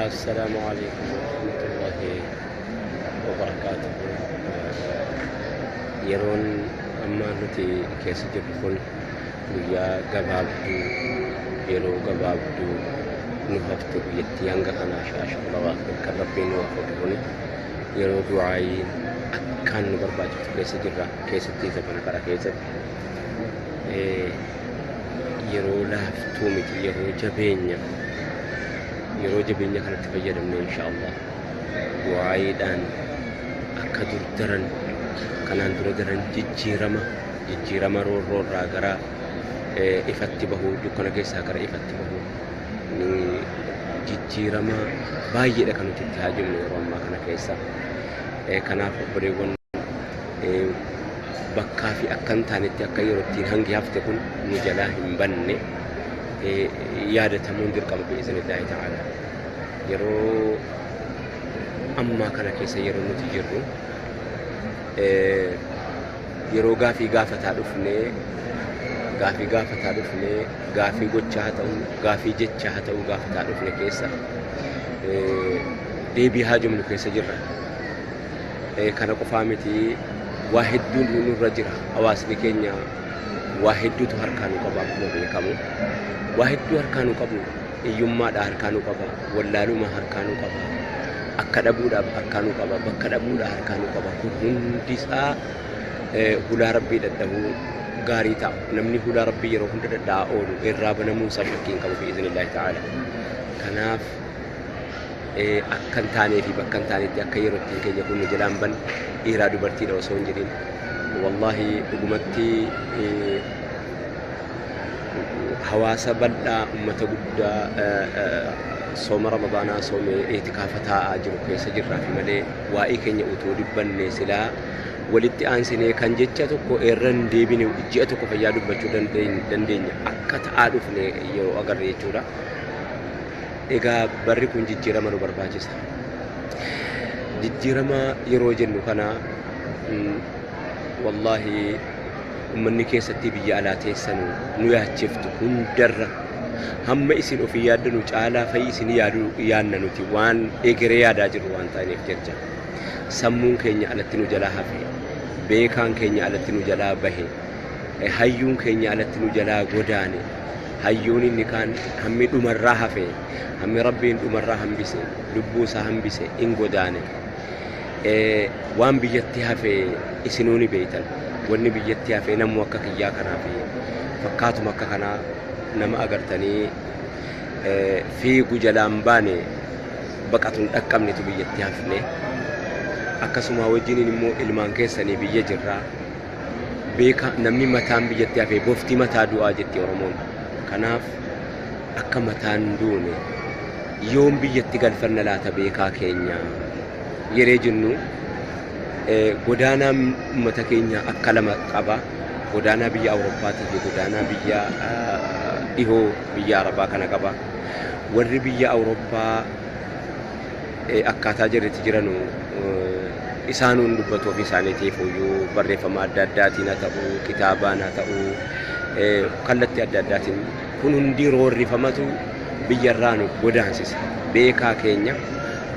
السلام عليكم ورحمة الله وبركاته. يرون أما نتي كيس جبكون ويا قبابدو يرو قبابدو نهفتو يتيانغ أنا شاش الله كربين وفقهوني يرو دعاين أكان برباجة كيس جرا كيس تيزا بنا كيس يرو لافتو متي يرو جبينيا yeroo jabeenya kanatti fayyadamne inshallah du'aayiidhaan akka dur daran kanaan dura daran jijjiirama roorroorraa gara ifatti bahuu dukkana keessaa gara ifatti bahuu jijjiirama baay'eedha kan nuti itti haajomne yeroo ammaa kana keessa kanaaf obboleewwan bakkaa fi akka hin taanetti akka yeroo ittiin hangi hafte kun nu jalaa hin banne yaadatamuun dirqama bi'iznillaahi ta'aalaa yeroo ammaa kana keessa yeroo nuti jirru yeroo gaafii gaafataa dhufnee gaafii gochaa haa ta'u gaafii jechaa haa ta'u gaafataa dhufne keessa deebii haajomnu keessa jirra kana qofaa miti waa hedduun nurra jira hawaasni keenya waa hedduutu harkaanuu qaba akkuma beekamu waa hedduu harkaanuu qabu iyyummaadha harkaanuu qaba wallaaluma harkaanuu qaba akka dhabuudhaaf harkaanuu qaba bakka dhabuudha harkaanuu qaba kun hundisaa hulaa rabbii dadhabuu gaarii ta'a namni hulaa rabbii yeroo hunda dadhabaa oolu irraa banamuunsaa shakkiin qabu bi'iznillaahi ta'aalaa kanaaf akka hin taanee fi bakka hin taanetti akka yeroo ittiin keenya kun jalaan ban dhiiraa dubartiidha osoo hin jedhin wallahi dhugumatti hawaasa bal'aa ummata guddaa sooma ramadaanaa soomee eetikaafaa taa'aa jiru keessa jirraa fi malee waa'ee keenya utuu dubbanne silaa walitti aansinee kan jecha tokko irran deebine ji'a tokko fayyaa dubbachuu dandeenya akka ta'aa dhufne yeroo agarre jechuudha. Egaa barri kun jijjiirama nu barbaachisa. Jijjiirama yeroo jennu kana wallahi ummanni keessatti biyya alaa teessanu nu yaachiftu hundarra hamma isin ofii yaaddanu caalaa fa'i isin yaadna nuti waan egeree yaadaa jirru waan ta'aniif jecha sammuun keenya alatti nu jalaa hafe beekaan keenya alatti nu jalaa bahe hayyuun keenya alatti nu jalaa godaane hayyuun inni kaan hammi dhumarraa hafe hammi rabbiin dhumarraa hambise lubbuu isaa hambise in godaane waan biyyatti hafe isinuuni beeytan wanni biyyatti hafe namu akka kiyyaa kanaa fi fakkaatuma akka kanaa nama agartanii fiigu jalaan baane baqatuun dhaqqabnetu biyyatti hafne akkasuma wajjiniin immoo ilmaan keessanii biyya jirraa beeka namni mataan biyyatti hafe boftii mataa du'aa jetti Oromoon kanaaf akka mataan duune yoom biyyatti galfanna laata beekaa keenya yeree jennu godaanaa ummata keenya akka lama qaba godaanaa biyya Awurooppaatii fi godaanaa biyya dhihoo biyya Arabaa kana qaba warri biyya Awurooppaa akkaataa jirretti jiranu isaanuun dubbatu ofii isaaniitiif iyyuu barreeffama adda addaatiin haa ta'u kitaabaan haa ta'u kallattii adda addaatiin kun hundi roorrifamatu biyyarraa nu godaansise beekaa keenya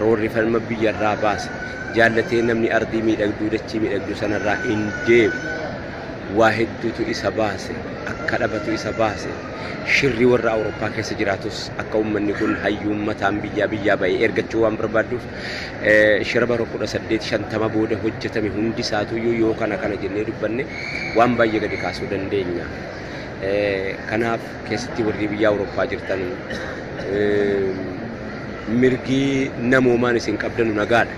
roorrifama biyyarraa baase jaallatee namni ardii miidhagduu dachii miidhagduu sanarraa hin deemu waa hedduutu isa baase akka dhabatu isa baase shirri warra Awurooppaa keessa jiraatus akka ummanni kun hayyuummataan biyyaa ba'ee ergachuu waan barbaaduuf shira bara 1850 booda hojjetame hundi isaatuyyuu yoo kana jennee dubbanne waan baay'ee gadi kaasuu dandeenya. Kanaaf keessatti warri biyya Awurooppaa jirtan mirgi namoomaan isin qabdanu nagaadha.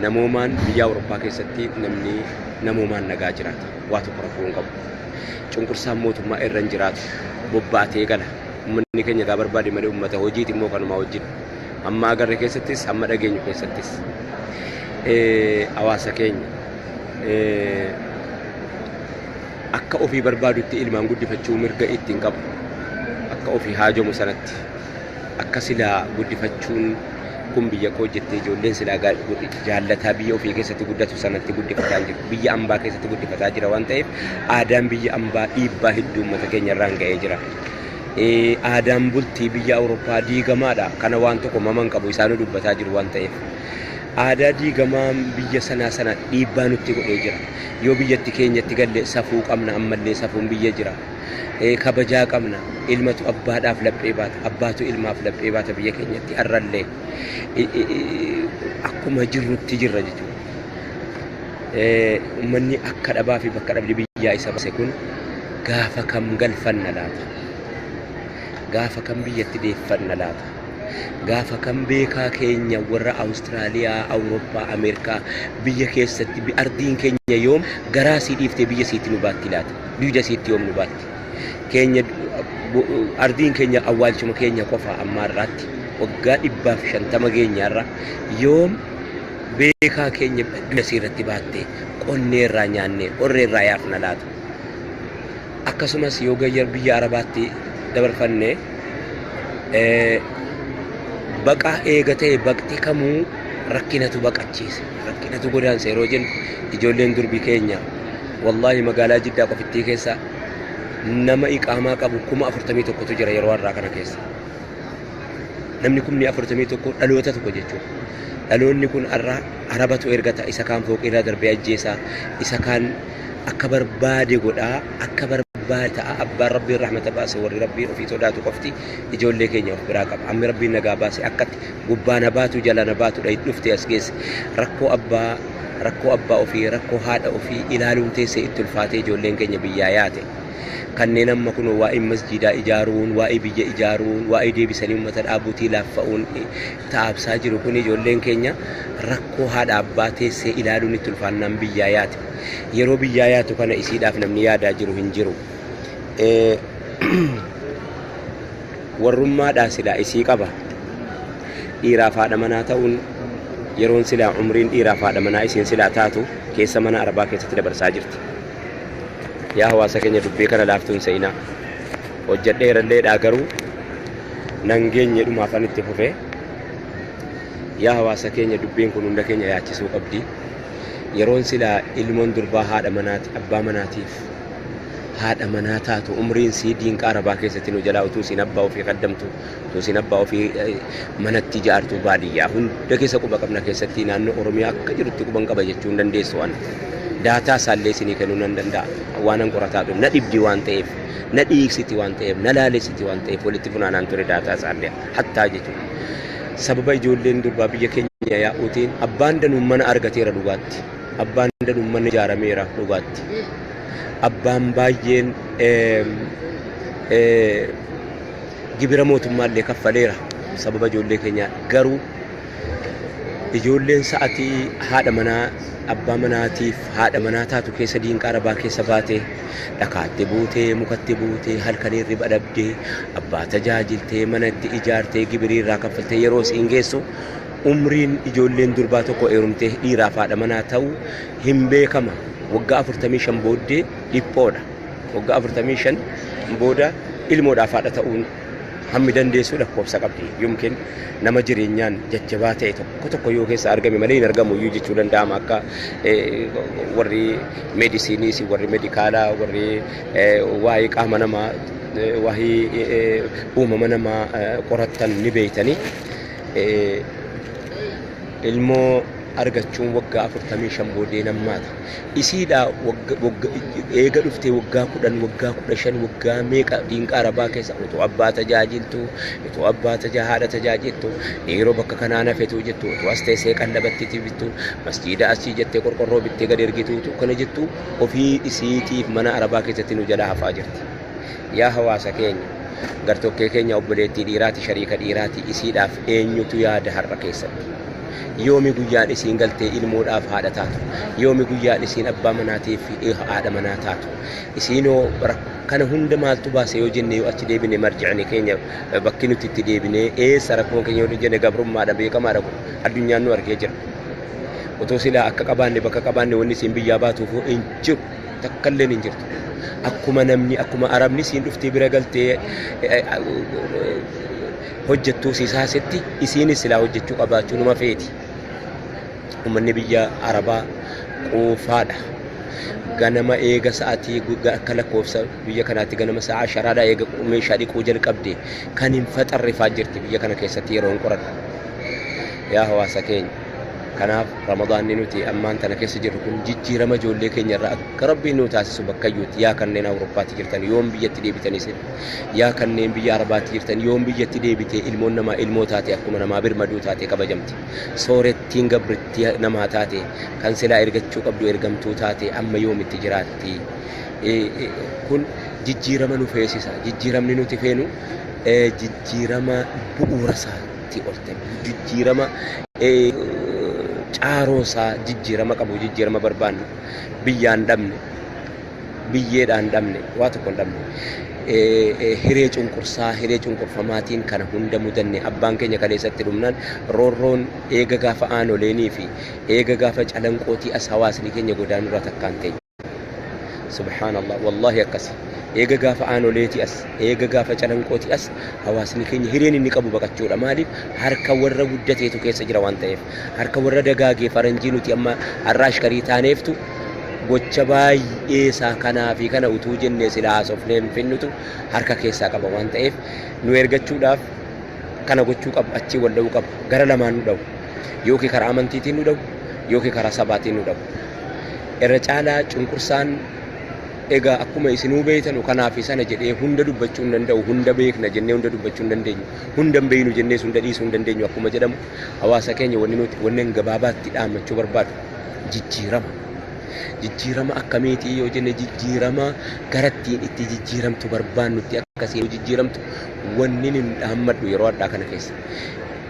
Namoomaan biyya Awurooppaa keessatti namni namoomaan nagaa jiraata waa tokko rakkoo hin qabu cunqursaan mootummaa irra hin jiraatu bobbaatee gala ummanni keenya gaa barbaade malee ummata hojiiti immoo kanumaa wajjin amma agarre keessattis amma dhageenyu keessattis hawaasa keenya akka ofii barbaadutti ilmaan guddifachuu mirga ittiin qabu akka ofii haajomu sanatti akka silaa guddifachuun kun biyya koo jettee ijoolleen silaa jaallataa biyya ofii keessatti guddatu sanatti guddifataa jiru biyya ambaa keessatti guddifataa jira waan ta'eef aadaan biyya ambaa dhiibbaa hedduu uummata keenya irraan ga'ee jira aadaan bultii biyya Awurooppaa diigamaadha. Kana waan tokko maman qabu isaanuu dubbataa jiru waan ta'eef. Aadaa diigamaan biyya sana dhiibbaa nutti godhee jira. Yoo biyyatti keenyatti galle safuu qabna ammallee safuun biyya jira. Kabajaa qabna. Ilmatu abbaadhaaf laphee baata. Abbaatu ilmaaf laphee baata biyya keenyatti arrallee. Akkuma jirrutti jirra jechuudha. Uummanni akka dhabaa fi bakka dhabdi biyyaa isa baase kun gaafa kam galfanna laata? Gaafa kam biyyatti deeffanna laata? Gaafa kam beekaa keenya warra Awustiraaliyaa, Awurooppaa, Ameerikaa biyya keessatti ardiin keenya yoom garaa sii dhiiftee biyya siitti nu baatti laata? Biyya siitti yoom nu baatti? Keenya ardiin keenya awwaalchuma keenya qofa amma irraatti waggaa 150 keenyarra yoom beekaa keenya biyya siirratti baattee qonnee irraa nyaannee qorree irraa yaafna laata? Akkasumas yoo gayyar biyya Arabaatti dabarfannee baqaa eegatee baqti kamuu rakkinatu baqachiise rakkinatu godaanse yeroo jennu ijoolleen durbii keenya wallahi magaalaa Jiddaa qofittii keessa nama iqaamaa qabu 41,000tu jira yeroo har'aa kana keessa. Namni 41,000 dhaloota tokko jechuudha. Dhaloonni kun Arabatu ergata isa kaan fooqirraa darbee ajjeesaa isa kaan akka barbaade godhaa akka barbaade ta'a abbaan rabbiin rahmata baase warri rabbiin ofii sodaatu qofti ijoollee keenya of biraa qaba. Ammi rabbiin nagaa baase akkatti gubbaa na baatu jala na baatu dhuftee as geesse rakkoo abbaa ofii rakkoo haadha ofii ilaaluun teessee itti ulfaatee ijoolleen keenya biyyaa yaate. Kanneen amma kun waa'ee masjiidaa ijaaruun waa'ee biyya ijaaruun waa'ee deebisanii uummata dhaabuutii laaffa'uun taabsaa jiru kun ijoolleen keenya rakkoo haadha abbaa teessee ilaaluun itti ulfaannaan biyyaa yaate. Yeroo biyyaa yaatu kana isiidhaaf namni yaadaa jiru hin jiru. Warrummaadhaa silaa isii qaba. Dhiiraaf haadha manaa ta'uun yeroon silaa umriin dhiiraaf haadha manaa isiin silaa taatu keessa mana Arabaa keessatti dabarsaa jirti. Yaa hawaasa keenya dubbii kana laaftuun seenaa hojjedheeralleedhaa garuu nan geenye dhumaafan itti fufee yaa hawaasa keenya dubbiin kun hunda keenya yaachisuu qabdi. Yeroon silaa ilmoon durbaa haadha manaati abbaa manaatiif haadha manaa taatu umriin sii diinqa Arabaa keessatti nu jalaa utuu siin abbaa ofii qaddamtu utuu siin abbaa ofii manatti ijaartu baadiyyaa hunda keessa quba qabna keessatti naannoo Oromiyaa akka jirutti quban qaba jechuu hin dandeessu waan. Daataa isaallee isinii kennuu nan danda'a. Waan an qorataa dhufu na dhibdi waan ta'eef na dhiigsiti waan ta'eef na laalessiti waan ta'eef walitti funaanaan ture daataa isaallee hattaa jechuudha. Sababa ijoolleen durbaa biyya keenya yaa'uutiin abbaan danuun mana argateera dhugaatti. Abbaan danuun mana ijaarameera dhugaatti. Abbaan baay'een gibira mootummaallee kaffaleera sababa ijoollee keenyaa garuu ijoolleen sa'atii haadha manaa abbaa manaatiif haadha manaa taatu keessa diinqa Arabaa keessa baatee dhakaatti buutee mukatti buutee halkanii riba dhabdee abbaa tajaajiltee manatti ijaartee gibirii irraa kaffaltee yeroo isiin geessu umriin ijoolleen durbaa tokko heerumtee dhiiraaf haadha manaa ta'u hin beekama. Waggaa 45 booddee dhiphoodha. Waggaa 45 booda ilmoodhaaf haadha ta'uun hammi dandeessu lakkoofsa qabdi. Yookiin nama jireenyaan jajjabaa ta'e tokko yoo keessa argame malee hin argamu iyyuu jechuu danda'ama akka warri meedisiiniis warri meedikaalaa warri waa'ee qaama namaa waa'ee uumama namaa qorattan ni beeytanii ilmoo argachuun waggaa 45 booddee nammaata. Isiidhaa eega dhuftee waggaa 10 waggaa 15 waggaa meeqa diinqa Arabaa keessa otoo abbaa tajaajiltu otoo abbaa haadha tajaajiltu yeroo bakka kanaa nafetu jettu otoo as teessee qallabattiitii bittu masjiida asii jettee qorqorroo bittee gad ergituutu kana jettu ofii isiitiif mana Arabaa keessatti nu jalaa hafaa jirti. Yaa hawaasa keenya gartokkee keenya obboleettii dhiiraati shariika dhiiraati isiidhaaf eenyutu yaada har'a keessatti. Yoomi guyyaan isiin galtee ilmoodhaaf haadha taatu yoomi guyyaan isiin abbaa manaatiif haadha manaa taatu isiinoo kana hunda maaltu baase yoo jenne yoo achi deebine marjicni keenya bakki nuti itti deebine eessa rakkoon keenya yoo jenne gabrummaadha beekamaadha kun addunyaan nu argee jira. Otoo silaa akka qabaanne bakka qabaanne wanni isiin biyyaa baatuuf hin jiru takkallee hin jirtu. Akkuma namni akkuma Arabni isiin dhuftee bira galtee hojjettuu siisaasitti isiinis silaa hojjechuu qabaachuu numa feeti. Uummanni biyya Arabaa quufaadha. ganama eega sa'aatii akka lakkoofsa biyya kanaatti ganama sa'a 10 eega meeshaa dhiquu jalqabde kan hin faxarrifaa jirti biyya kana keessatti yeroo hin qoradhu yaa hawaasa keenya kanaaf ramadaanni nuti ammaan tana keessa jirru kun jijjiirama ijoollee keenya irraa akka rabbiin nu taasisu bakkayyuutti yaa kanneen awurooppaatti jirtan yoom biyyatti deebitanis yaa kanneen biyya arabaatti jirtan yoom biyyatti deebitee ilmoon namaa ilmoo taate akkuma namaa birmaduu taate kabajamti soorettiin gabrittii namaa taate kan silaa ergachuu qabdu ergamtuu taate amma yoomitti jiraatti kun jijjiirama nu feesisa jijjiiramni nuti feenu jijjiirama bu'uura isaatti olte jijjiirama caaroosaa jijjiirama qabu jijjiirama barbaannu biyyaan dhabne biyyeedhaan dhabne waa tokko dhabne hiree cunqursaa hiree cunqurfamaatiin kana hunda mudanne abbaan keenya kaleessatti dhumnaan roorroon eega gaafa aanoleenii fi eega gaafa calanqootii as hawaasni keenya godaanurra takkaan ta'e subhaanallah wallahi akkasi eega gaafa aanoleetii as eega gaafa calanqootii as hawaasni keenya hireen inni qabu baqachuudha maaliif harka warra guddateetu keessa jira waan ta'eef harka warra dagaagee faranjii nuti amma arraashkarii taaneeftu gocha baay'ee isaa kanaa fi kana utuu jennee silaa haasofnee hin finnutu harka keessaa qaba waan ta'eef nu ergachuudhaaf kana gochuu qabu achii wal dha'uu qabu gara lamaan nu dha'u yookiin karaa amantiitiin nu dha'u yookiin karaa sabaatiin nu dha'u irra caalaa cunqursaan egaa akkuma isinuu beeytanu kanaaf sana jedhee hunda dubbachuu hin danda'u hunda beekna jennee hunda dubbachuu hin dandeenyu hunda hin beeynu jennee hunda dhiisuu hin dandeenyu akkuma jedhamu hawaasa keenya wanni gabaabaatti dhaammachuu barbaadu jijjiirama akkamiitii yoo jenne jijjiirama garattiin itti jijjiiramtu barbaannutti akkasii jijjiiramtu wanni hin dhaammadhu yeroo addaa kana keessa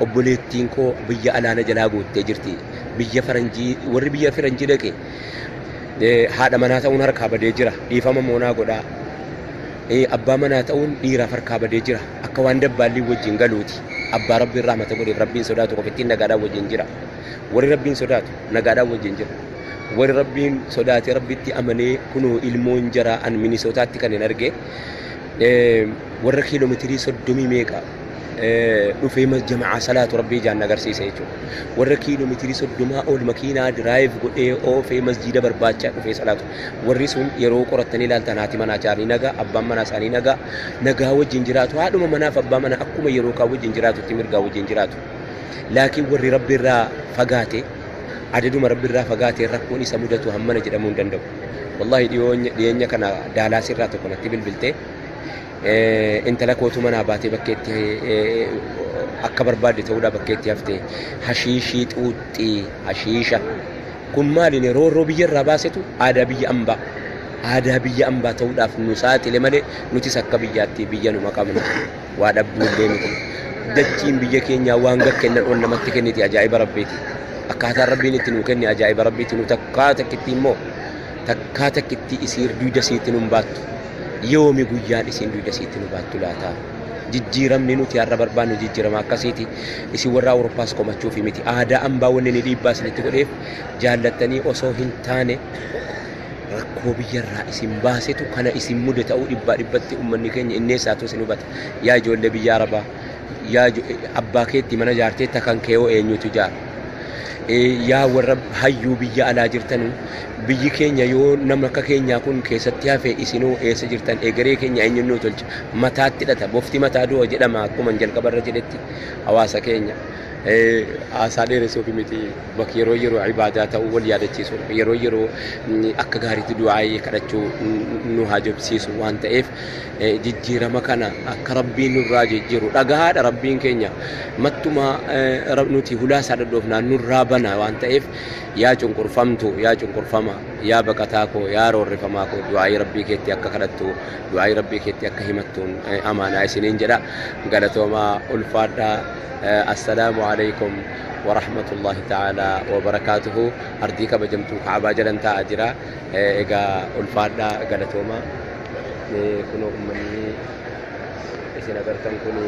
obboleettiin koo biyya alaana jalaa guuttee jirti biyya faranjii warri biyya faranjii dhaqe haadha manaa ta'uun harkaa badee jira dhiifama moonaa godhaa abbaa manaa ta'uun dhiiraaf harkaa badee jira akka waan dabbaalli wajjin galuuti abbaa rabbiin rahmata godheef rabbiin sodaatu qofittiin nagaadhaan wajjin jira warri rabbiin sodaatu nagaadhaan wajjin jira warri rabbiin sodaate rabbitti amanee kunoo ilmoon jara an minisootaatti kan hin arge warra kiiloomeetirii 30 meeqa dhufee jamaa salaatu rabbii jaan agarsiisa jechuudha warra kiiloomeetirii 30 ol makiinaa diraayiv godhee oofee masjiida barbaacha dhufee salaatu warri sun yeroo qorattanii ilaaltan haati manaa jaanii nagaa abbaan manaa isaanii nagaa wajjin jiraatu haadhuma manaaf abbaa manaa akkuma yeroo kaa wajjin jiraatutti mirgaa wajjin jiraatu laakiin warri rabbiirraa fagaate adaduma rabbiirraa fagaate rakkoon isa mudatu hammana jedhamuu hin danda'u wallahi dhiyeenya kana daalaasirraa tokko natti bilbiltee intala kootu manaa baatee bakkeetti akka barbaadde ta'uudha bakkeetti haftee hashiishii xuuxxii hashiisha kun maaliin roorroo biyyarraa baasetu aadaa biyya ambaa ta'uudhaaf nu saaxile malee nutis akka biyyaatti biyya numa qabnu waa dhabduullee miti dachiin biyya keenyaa waan gakkennan ol namatti kenniti ajaa'iba rabbiiti akkaataan rabbiin itti nuu kenne ajaa'iba rabbiiti nu takkaa takkitti immoo takkaa takkitti isiir duuda siitti nun baattu yoomi guyyaan isin duuda siitti nu baattu laata jijjiiramni nuti har'a barbaannu jijjiirama akkasiiti isin warra awurooppaas komachuuf miti aadaa ambaa wanni ni dhiibbaa isinitti godheef jaallattanii osoo hin taane rakkoo biyyarraa isin baasetu kana isin mude ta'uu dhibbatti ummanni keenya inneessaatu isin hubata yaa ijoollee biyya arabaa yaa abbaa keetti mana jaarteetta kan keeyoo eenyutu jaara yaa warra hayyuu biyya alaa jirtan biyyi keenya yoo nama akka keenyaa kun keessatti hafe isinuu eessa jirtan egeree keenya eenyunnuu tolcha mataatti hidhata bofti mataa du'a jedhama akkuma jalqabarra jedhetti hawaasa keenya aasaa dheeressuuf miti bakka yeroo ibaadaa ta'uu wal yaadachiisu yeroo akka gaariitti du'aayee kadhachuu nu haajobsiisu waan ta'eef jijjiirama kana akka rabbiin nurraa jijjiiru dhagahaadha rabbiin keenya mattuma nuti hulaa isaa dhadhoofnaan nurraa bana waan ta'eef yaa cunqurfamtu yaa cunqurfama yaa baqataa koo yaa roorrifamaa koo du'aayii rabbii keetti akka kadhattu du'aayii rabbii keetti akka himattuun amaanaa isiniin jedha galatoomaa ulfaadhaa السلام عليكم ورحمة الله تعالى وبركاته أرديك بجمتو كعبا جلنتا أجرا إيقا ألفادا قالتوما كنو أمني إسنا قرتن كنو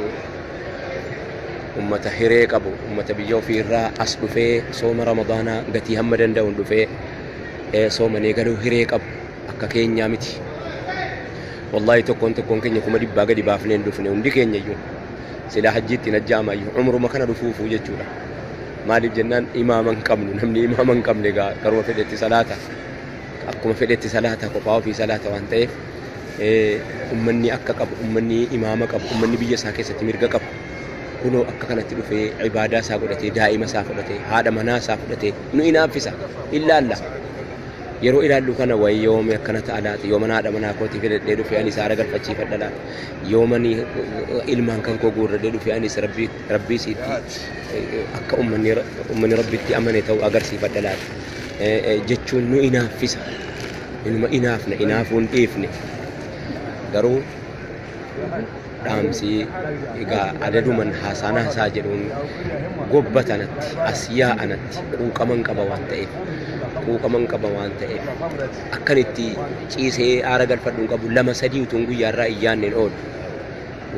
أمة حريق أبو أمة بيو في الرا أصل في صوم رمضان قتي همدن دون في صوم نيقلو حريق أبو أكا كين نامتي والله تكون كين يكو مدبا قد بافنين دفنين وندي كين يجو سلا حجيت نجاما عمره ما كان رفوفه جچودا مالك جنان اماما قمن نمني اماما قمن غا كرو فدتي صلاته akkuma fedhetti salaata qophaa ofii salaata waan ta'eef ummanni akka qabu ummanni imaama qabu ummanni biyya isaa keessatti mirga qabu kunoo akka kanatti dhufee ibaadaa isaa godhatee daa'ima isaa fudhatee haadha manaa isaa fudhatee nu inaaffisa ilaalla yeroo ilaallu kana wayi yoomii akkana ta'alaati yooman haadha manaa kootii fedhadhee dhufee anis haara galfachiifadha laata yoomani ilmaan kan koo guurradhee dhufee anis rabbii siitti akka ummanni rabbitti amane ta'u agarsiifadha laata jechuun nu inaaffisa inuma inaafna inaafuun dhiifne garuu dhaamsii egaa adaduman haasana haasaa jedhuun gobbatanatti as yaa'anatti quuqaman qaba waan ta'eef akkanitti ciisee aara galfadhuun qabu lama sadii utuun guyyaarraa iyyaanneen oolu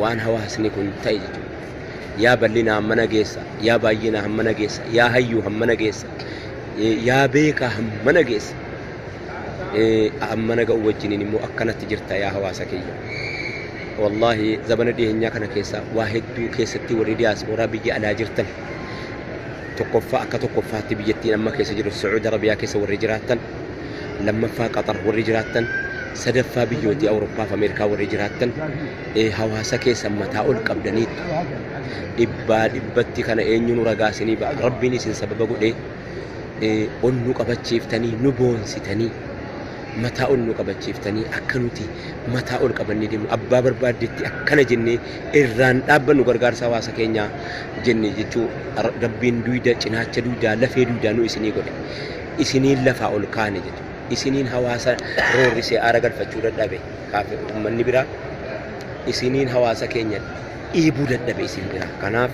waan hawaasni kun ta'e jechuudha yaa bal'ina hammana geessa yaa baay'ina hammana geessa yaa hayyuu hammana geessa yaa beekaa hammana geessa hammana ga'u wajjiniin immoo akkanatti jirta yaa hawaasa kiyya wallahi zabana dhiyeenyaa kana keessa waa hedduu keessatti warri diyaasporaa biyya alaa jirtan tokkoffaa akka tokkoffaatti biyyattiin amma keessa jiru Sacuudi Arabiyaa keessa warri jiraattan lammaffaa Qatar warri jiraattan sadaffaa biyyooti Awurooppaa fi Ameerikaa warri jiraattan hawaasa keessa mataa ol qabdaniitu dhibbaa dhibbatti kana eenyuun ragaasinii ba'a rabbiin isin sababa godhee ol nu qabachiiftanii nu boonsitanii mataa ol nu qabachiiftanii akka nuti mataa ol qabannee deemnu abbaa barbaaddetti akkana jennee irraan dhaabbannu gargaarsa hawaasa keenyaa jennee jechuu rabbiin duwida cinaacha duwidaa lafee duwidaa nu isinii godhe isiniin lafaa ol kaane jechuudha isiniin hawaasa roorrisee aara galfachuu dadhabe kaafe ummanni biraa isiniin hawaasa keenya dhiibuu dadhabe isin biraa kanaaf